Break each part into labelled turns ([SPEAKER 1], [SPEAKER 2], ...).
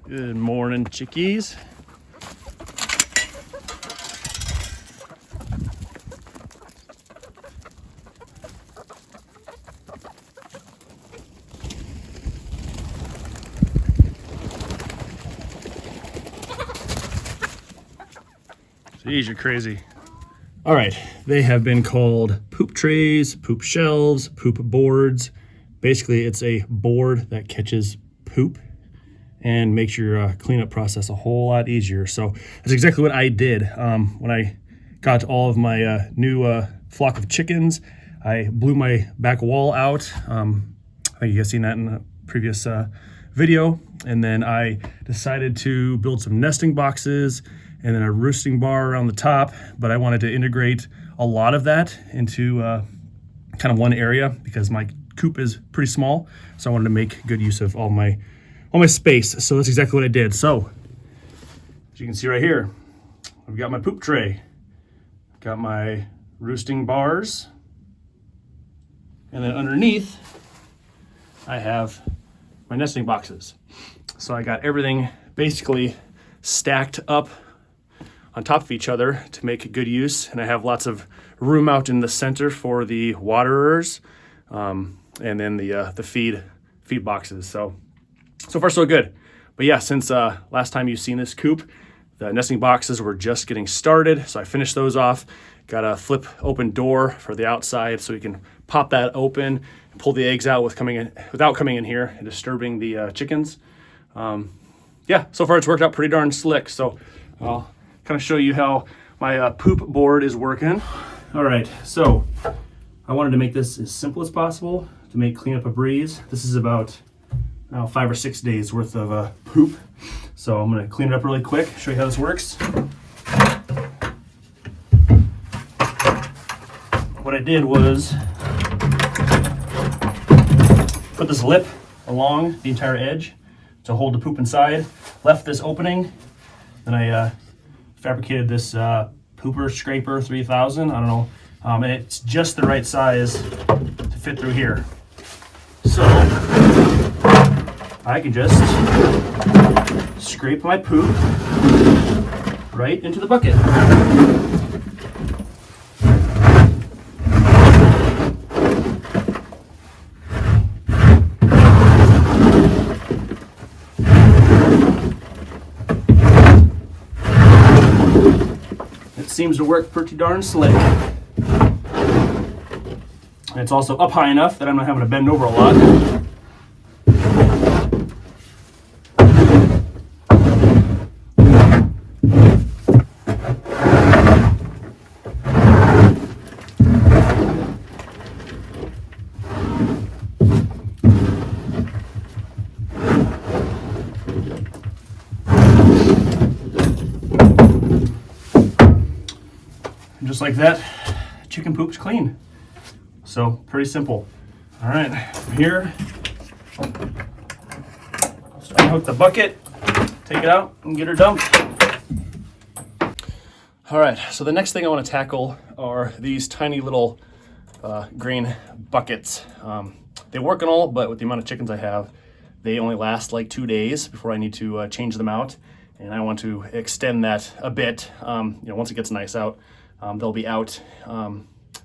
[SPEAKER 1] Good morning, chickies. Jeez, you're crazy. All right, they have been called poop trays, poop shelves, poop boards. Basically, it's a board that catches poop and makes your cleanup process a whole lot easier. So that's exactly what I did. When I got all of my new flock of chickens, I blew my back wall out. I think you guys seen that in the previous video. And then I decided to build some nesting boxes and then a roosting bar around the top. But I wanted to integrate a lot of that into kind of one area because my coop is pretty small. So I wanted to make good use of all my space. So that's exactly what I did. So as you can see right here, I've got my poop tray, got my roosting bars, and then underneath I have my nesting boxes. So I got everything basically stacked up on top of each other to make good use. And I have lots of room out in the center for the waterers, and then the feed boxes. So far so good. But yeah, since last time you've seen this coop, the nesting boxes were just getting started. So I finished those off. Got a flip open door for the outside so you can pop that open and pull the eggs out without coming in here and disturbing the chickens. Yeah, so far it's worked out pretty darn slick. So I'll kind of show you how my poop board is working. All right, so I wanted to make this as simple as possible to make cleanup a breeze. This is about 5 or 6 days worth of poop. So I'm gonna clean it up really quick, show you how this works. What I did was put this lip along the entire edge to hold the poop inside, left this opening, then I fabricated this pooper scraper 3000, I don't know, and it's just the right size to fit through here. So I can just scrape my poop right into the bucket. It seems to work pretty darn slick. And it's also up high enough that I'm not having to bend over a lot. Just like that, chicken poop's clean. So pretty simple. All right, from here, just unhook the bucket, take it out, and get her dumped. All right, so the next thing I want to tackle are these tiny little grain buckets. They work and all, but with the amount of chickens I have, they only last like 2 days before I need to change them out. And I want to extend that a bit. Once it gets nice out, they'll be out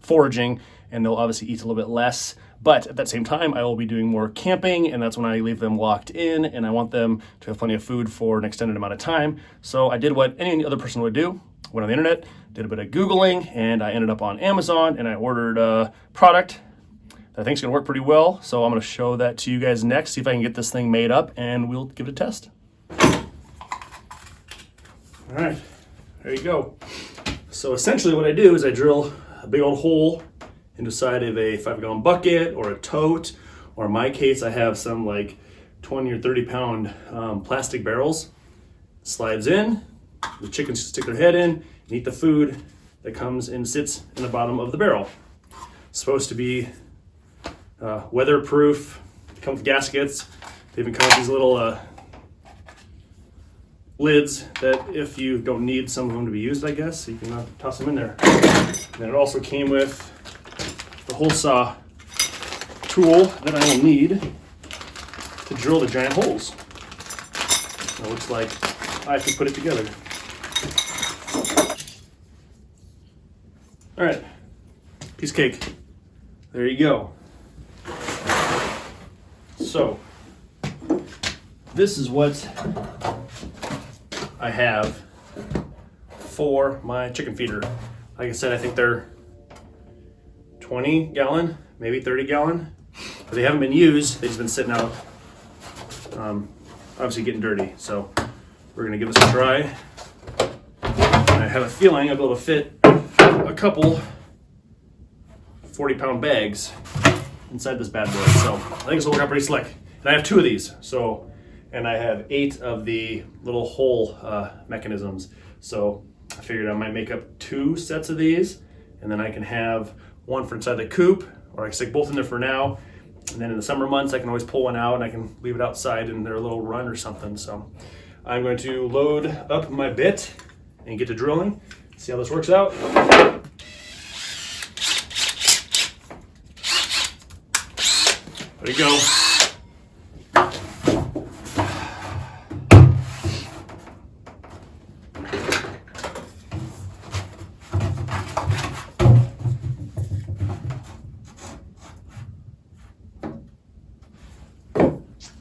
[SPEAKER 1] foraging, and they'll obviously eat a little bit less. But at that same time, I will be doing more camping, and that's when I leave them locked in, and I want them to have plenty of food for an extended amount of time. So I did what any other person would do. Went on the internet, did a bit of Googling, and I ended up on Amazon, and I ordered a product that I think is going to work pretty well. So I'm going to show that to you guys next, see if I can get this thing made up, and we'll give it a test. All right, there you go. So essentially what I do is I drill a big old hole into the side of a 5-gallon bucket or a tote, or in my case, I have some like 20 or 30 pound plastic barrels. Slides in, the chickens stick their head in and eat the food that comes and sits in the bottom of the barrel. It's supposed to be weatherproof, come with gaskets. They even come with these little lids that if you don't need some of them to be used, I guess, you can toss them in there. And it also came with the hole saw tool that I will need to drill the giant holes. It looks like I have to put it together. All right, piece of cake. There you go. So, this is what I have for my chicken feeder. Like I said, I think they're 20 gallon, maybe 30 gallon. But they haven't been used, they've just been sitting out, obviously getting dirty. So we're gonna give this a try. And I have a feeling I'll be able to fit a couple 40-pound bags inside this bad boy. So I think this will work out pretty slick. And I have 2 of these, so, and I have 8 of the little hole mechanisms. So I figured I might make up 2 sets of these, and then I can have one for inside the coop, or I can stick both in there for now. And then in the summer months, I can always pull one out and I can leave it outside in their little run or something. So I'm going to load up my bit and get to drilling, see how this works out. There you go.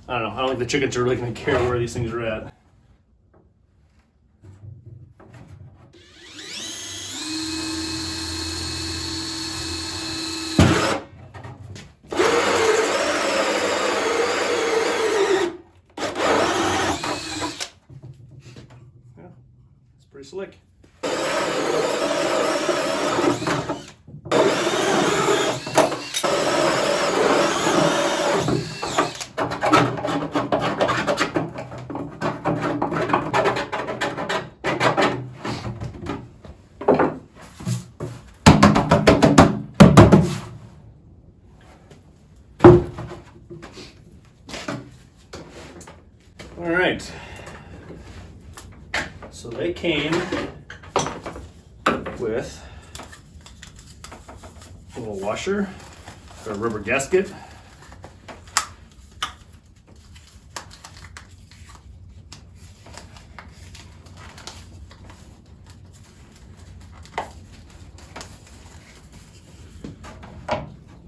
[SPEAKER 1] I don't know. I don't think the chickens are really going to care where these things are at. Yeah, it's pretty slick. All right, so they came with a little washer, a rubber gasket,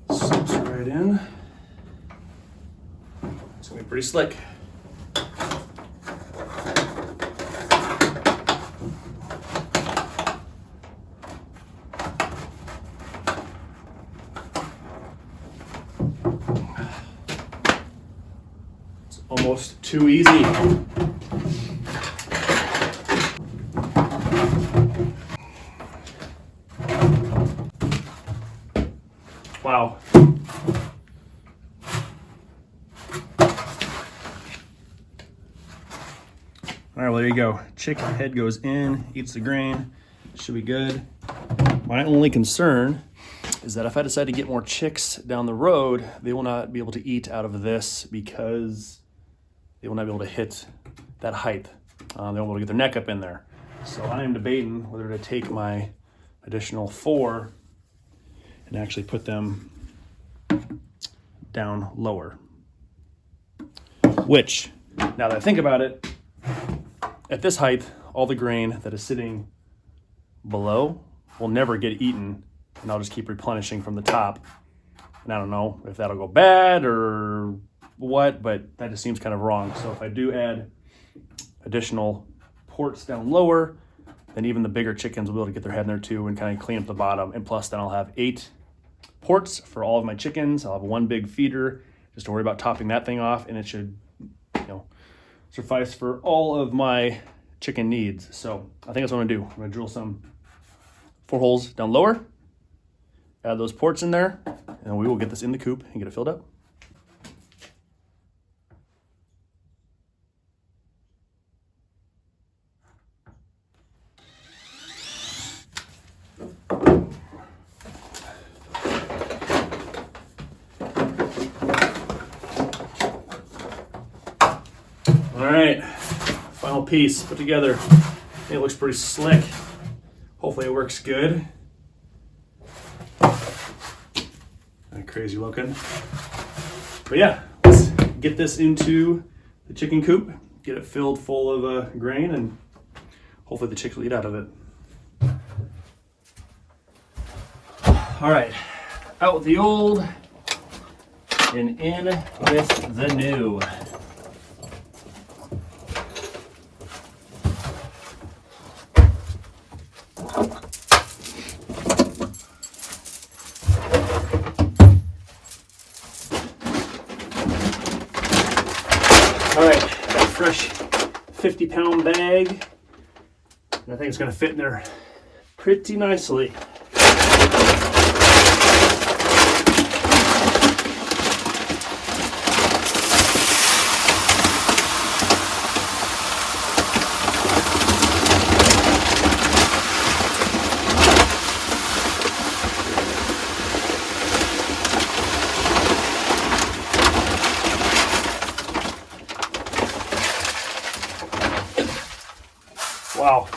[SPEAKER 1] slips right in. It's gonna be pretty slick. Almost too easy. Wow. All right, well, there you go. Chicken head goes in, eats the grain. Should be good. My only concern is that if I decide to get more chicks down the road, they will not be able to eat out of this because they will not be able to hit that height. They won't be able to get their neck up in there. So I am debating whether to take my additional 4 and actually put them down lower. Which, now that I think about it, at this height, all the grain that is sitting below will never get eaten, and I'll just keep replenishing from the top. And I don't know if that'll go bad or what, but that just seems kind of wrong. So if I do add additional ports down lower, then even the bigger chickens will be able to get their head in there too and kind of clean up the bottom. And plus then I'll have 8 ports for all of my chickens. I'll have one big feeder just to worry about topping that thing off, and it should, you know, suffice for all of my chicken needs. So I think that's what I'm gonna do. I'm gonna drill some 4 holes down lower, add those ports in there, and we will get this in the coop and get it filled up. All right, final piece put together. I think it looks pretty slick. Hopefully it works good. Kind of crazy looking. But yeah, let's get this into the chicken coop get it filled full of grain, and hopefully the chicks will eat out of it. All right, out with the old and in with the new. All right, got a fresh 50-pound bag, and I think it's gonna fit in there pretty nicely. Wow,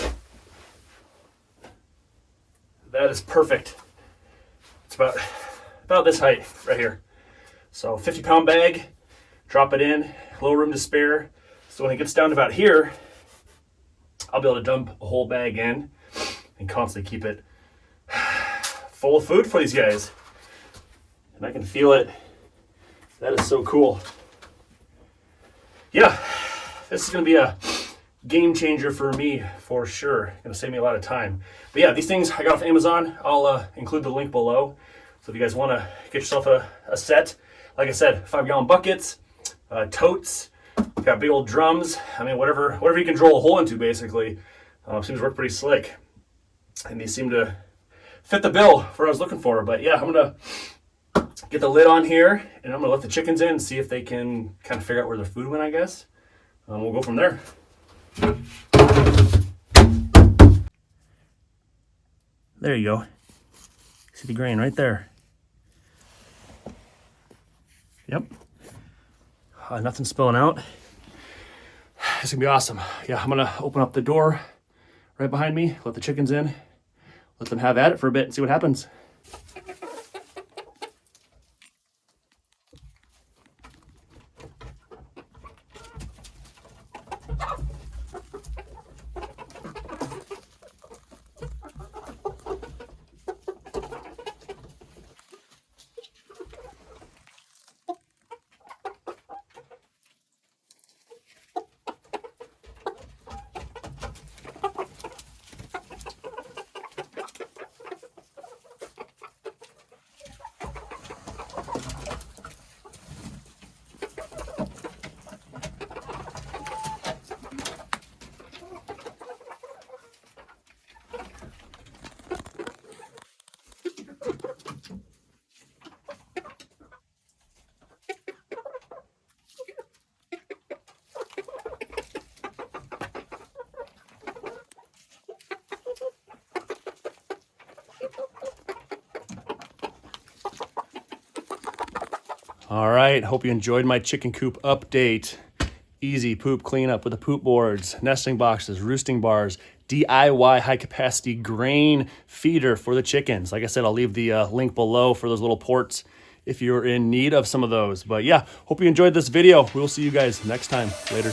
[SPEAKER 1] that is perfect. It's about this height right here. So 50-pound bag, drop it in, a little room to spare. So when it gets down to about here, I'll be able to dump a whole bag in and constantly keep it full of food for these guys. And I can feel it. That is so cool. Yeah, this is gonna be a game changer for me for sure. Gonna save me a lot of time. But yeah, these things I got off Amazon. I'll include the link below. So if you guys want to get yourself a set, like I said, 5-gallon buckets, totes, got big old drums. I mean, whatever you can drill a hole into, basically. Seems to work pretty slick, and these seem to fit the bill for what I was looking for. But yeah, I'm gonna get the lid on here, and I'm gonna let the chickens in and see if they can kind of figure out where their food went, I guess. We'll go from there. There you go. See the grain right there. Yep. Nothing spilling out. It's gonna be awesome. Yeah, I'm gonna open up the door right behind me, let the chickens in, let them have at it for a bit and see what happens. All right, hope you enjoyed my chicken coop update. Easy poop cleanup with the poop boards, nesting boxes, roosting bars, DIY high capacity grain feeder for the chickens. Like I said, I'll leave the link below for those little ports if you're in need of some of those. But yeah, hope you enjoyed this video. We'll see you guys next time. Later.